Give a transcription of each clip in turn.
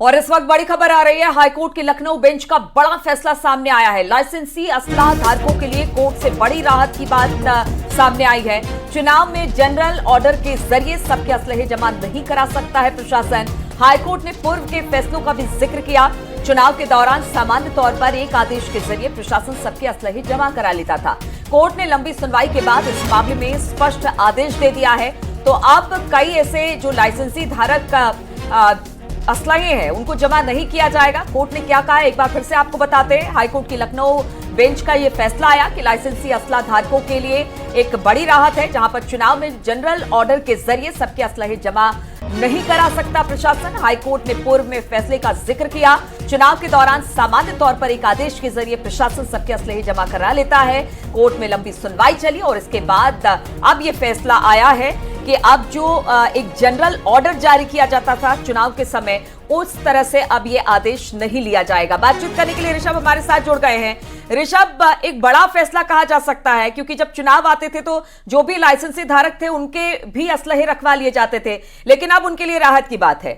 और इस वक्त बड़ी खबर आ रही है। हाईकोर्ट की लखनऊ बेंच का बड़ा फैसला सामने आया है। लाइसेंसी असलाह धारकों के लिए कोर्ट से बड़ी राहत की बात सामने आई है। चुनाव में जनरल ऑर्डर के जरिए सबके असलहे जमा नहीं करा सकता है प्रशासन। हाईकोर्ट ने पूर्व के फैसलों का भी जिक्र किया। चुनाव के दौरान सामान्य तौर पर एक आदेश के जरिए प्रशासन सबके असलहे जमा करा लेता था। कोर्ट ने लंबी सुनवाई के बाद इस मामले में स्पष्ट आदेश दे दिया है। तो अब कई ऐसे जो लाइसेंसी धारक का असलहे हैं उनको जमा नहीं किया जाएगा। कोर्ट ने क्या कहा है एक बार फिर से आपको बताते हैं। हाईकोर्ट की लखनऊ बेंच का यह फैसला आया कि लाइसेंसी असला धारकों के लिए एक बड़ी राहत है, जहां पर चुनाव में जनरल ऑर्डर के जरिए सबके असलहे जमा नहीं करा सकता प्रशासन। हाईकोर्ट ने पूर्व में फैसले का जिक्र किया। चुनाव के दौरान सामान्य तौर पर एक आदेश के जरिए प्रशासन सबके असलहे जमा करा लेता है। कोर्ट में लंबी सुनवाई चली और इसके बाद अब यह फैसला आया है कि अब जो एक जनरल ऑर्डर जारी किया जाता था चुनाव के समय, उस तरह से अब ये आदेश नहीं लिया जाएगा। बातचीत करने के लिए ऋषभ हमारे साथ जुड़ गए हैं। ऋषभ, एक बड़ा फैसला कहा जा सकता है, क्योंकि जब चुनाव आते थे तो जो भी लाइसेंसी धारक थे उनके भी असलहे रखवा लिए जाते थे, लेकिन अब उनके लिए राहत की बात है।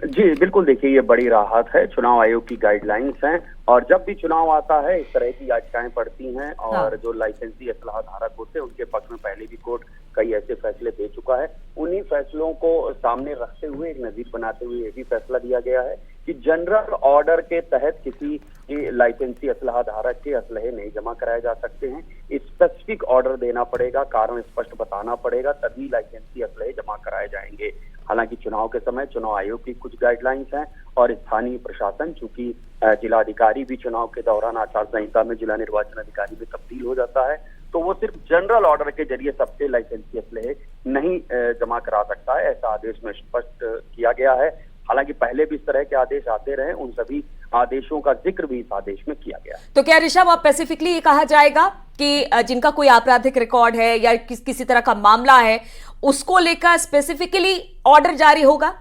जी बिल्कुल, देखिए ये बड़ी राहत है। चुनाव आयोग की गाइडलाइंस हैं और जब भी चुनाव आता है इस तरह की याचिकाएं पड़ती हैं और जो लाइसेंसी असलाह धारक होते हैं उनके पक्ष में पहले भी कोर्ट कई ऐसे फैसले दे चुका है। उन्हीं फैसलों को सामने रखते हुए एक नजीर बनाते हुए ये भी फैसला दिया गया है कि जनरल ऑर्डर के तहत किसी लाइसेंसी असलाह धारक के असलहे नहीं जमा कराए जा सकते हैं। स्पेसिफिक ऑर्डर देना पड़ेगा, कारण स्पष्ट बताना पड़ेगा, तभी लाइसेंसी असलहे जमा कराए जाएंगे। हालांकि चुनाव के समय चुनाव आयोग की कुछ गाइडलाइंस हैं और स्थानीय प्रशासन, चूंकि जिलाधिकारी भी चुनाव के दौरान आचार संहिता में जिला निर्वाचन अधिकारी में तब्दील हो जाता है, तो वो सिर्फ जनरल ऑर्डर के जरिए सबसे लाइसेंसी असलहे नहीं जमा करा सकता है। ऐसा आदेश में स्पष्ट किया गया है। हालांकि पहले भी इस तरह के आदेश आते रहे, उन सभी आदेशों का जिक्र भी इस आदेश में किया गया। तो क्या ऋषभ अब स्पेसिफिकली ये कहा जाएगा कि जिनका कोई आपराधिक रिकॉर्ड है या किसी तरह का मामला है उसको लेकर स्पेसिफिकली ऑर्डर जारी होगा?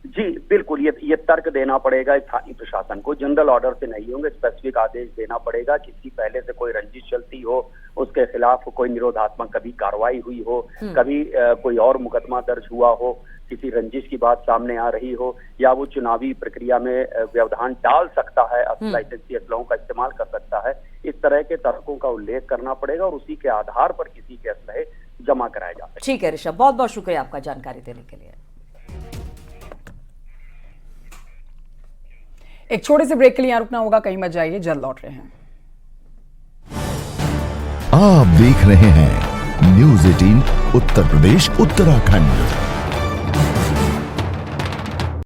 जी बिल्कुल, ये तर्क देना पड़ेगा स्थानीय प्रशासन को। जनरल ऑर्डर से नहीं होंगे, स्पेसिफिक आदेश देना पड़ेगा। किसी पहले से कोई रंजिश चलती हो, उसके खिलाफ कोई निरोधात्मक कभी कार्रवाई हुई हो, कभी कोई और मुकदमा दर्ज हुआ हो, किसी रंजिश की बात सामने आ रही हो, या वो चुनावी प्रक्रिया में व्यवधान डाल सकता है, लाइसेंसी असलहों का इस्तेमाल कर सकता है, इस तरह के तर्कों का उल्लेख करना पड़ेगा और उसी के आधार पर किसी के असलहे जमा कराए जाते हैं। ठीक है ऋषभ, बहुत बहुत शुक्रिया आपका जानकारी देने के लिए। एक छोटे से ब्रेक के लिए यहाँ रुकना होगा, कहीं मत जाइए, जल्द लौट रहे हैं। आप देख रहे हैं न्यूज़ 18 उत्तर प्रदेश उत्तराखंड।